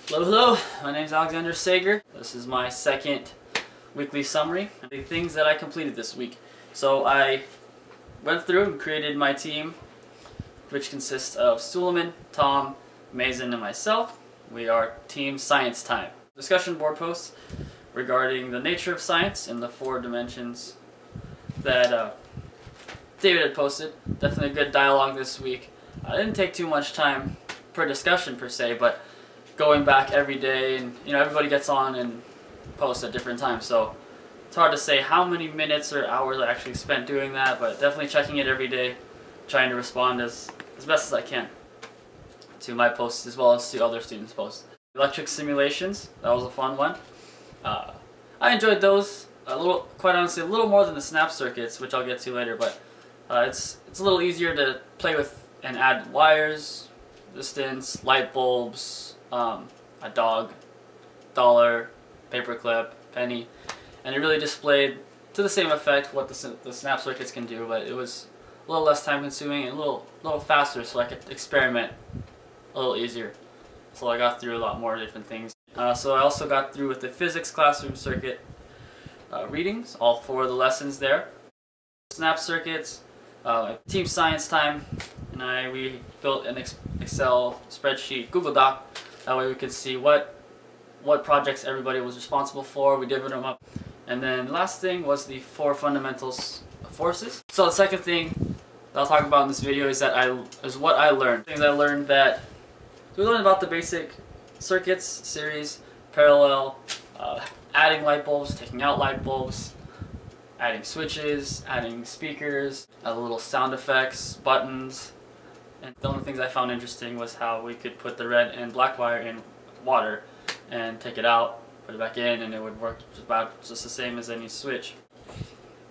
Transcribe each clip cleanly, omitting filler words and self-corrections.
Hello, my name is Alexander Sager. This is my second weekly summary of the things that I completed this week. So I went through and created my team, which consists of Suleiman, Tom, Mason, and myself. We are Team Science Time. Discussion board posts regarding the nature of science and the 4 dimensions that David had posted. Definitely a good dialogue this week. I didn't take too much time per discussion per se, but going back every day, and everybody gets on and posts at different times, so it's hard to say how many minutes or hours I actually spent doing that, but definitely checking it every day, trying to respond as best as I can to my posts as well as to other students' posts. Electric simulations, that was a fun one. I enjoyed those quite honestly, a little more than the snap circuits, which I'll get to later, but it's a little easier to play with and add wires, resistance, light bulbs, a dog, dollar, paperclip, penny, and it really displayed to the same effect what the snap circuits can do, but it was a little less time consuming and a little faster, so I could experiment a little easier. So I got through a lot more different things. So I also got through with the physics classroom circuit readings, all 4 of the lessons there. Snap circuits, Team Science Time, and we built an Excel spreadsheet, Google Doc. That way we could see what projects everybody was responsible for. We divided them up. And then the last thing was the 4 fundamentals of forces. So the second thing that I'll talk about in this video is what I learned. Things I learned that we learned about the basic circuits, series, parallel, adding light bulbs, taking out light bulbs, adding switches, adding speakers, little sound effects, buttons. And the only things I found interesting was how we could put the red and black wire in water and take it out, put it back in, and it would work about just the same as any switch.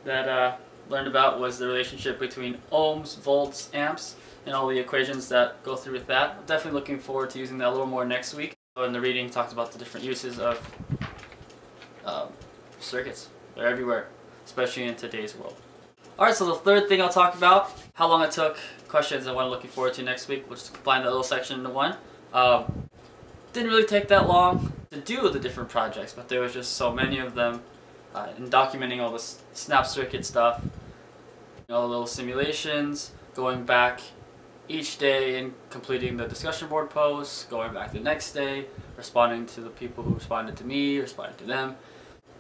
That learned about was the relationship between ohms, volts, amps, and all the equations that go through with that. I'm definitely looking forward to using that a little more next week. In the reading, talked about the different uses of circuits. They're everywhere, especially in today's world. Alright, so the third thing I'll talk about, how long it took, questions and what I'm looking forward to next week, which is combine that little section into one. Didn't really take that long to do the different projects, but there was just so many of them, and documenting all this snap circuit stuff, all the little simulations, going back each day and completing the discussion board posts, going back the next day, responding to the people who responded to me, responding to them.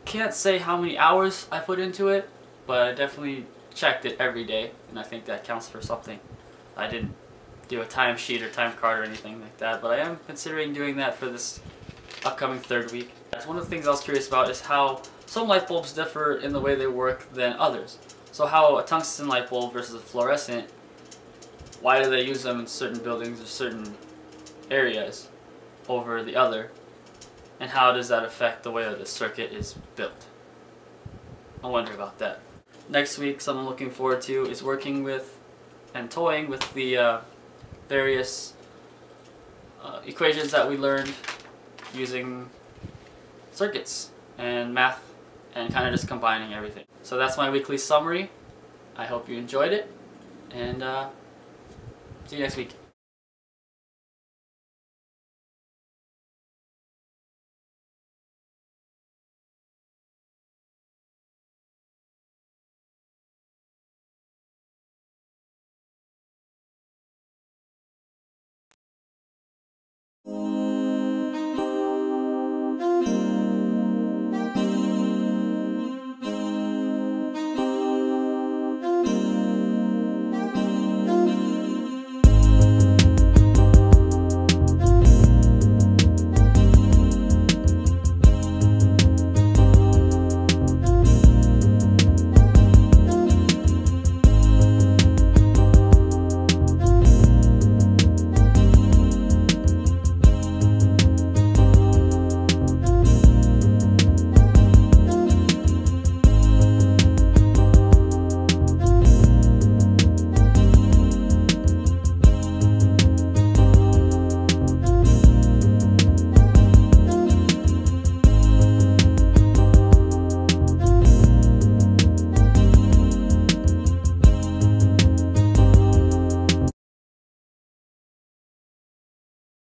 Can't say how many hours I put into it, but I definitely checked it every day, and I think that counts for something. I didn't do a timesheet or time card or anything like that, but I am considering doing that for this upcoming 3rd week. That's one of the things I was curious about, is how some light bulbs differ in the way they work than others. So how a tungsten light bulb versus a fluorescent, why do they use them in certain buildings or certain areas over the other, and how does that affect the way that the circuit is built? I wonder about that. Next week, something I'm looking forward to is working with and toying with the various equations that we learned using circuits and math, and kind of just combining everything. So that's my weekly summary. I hope you enjoyed it, and see you next week.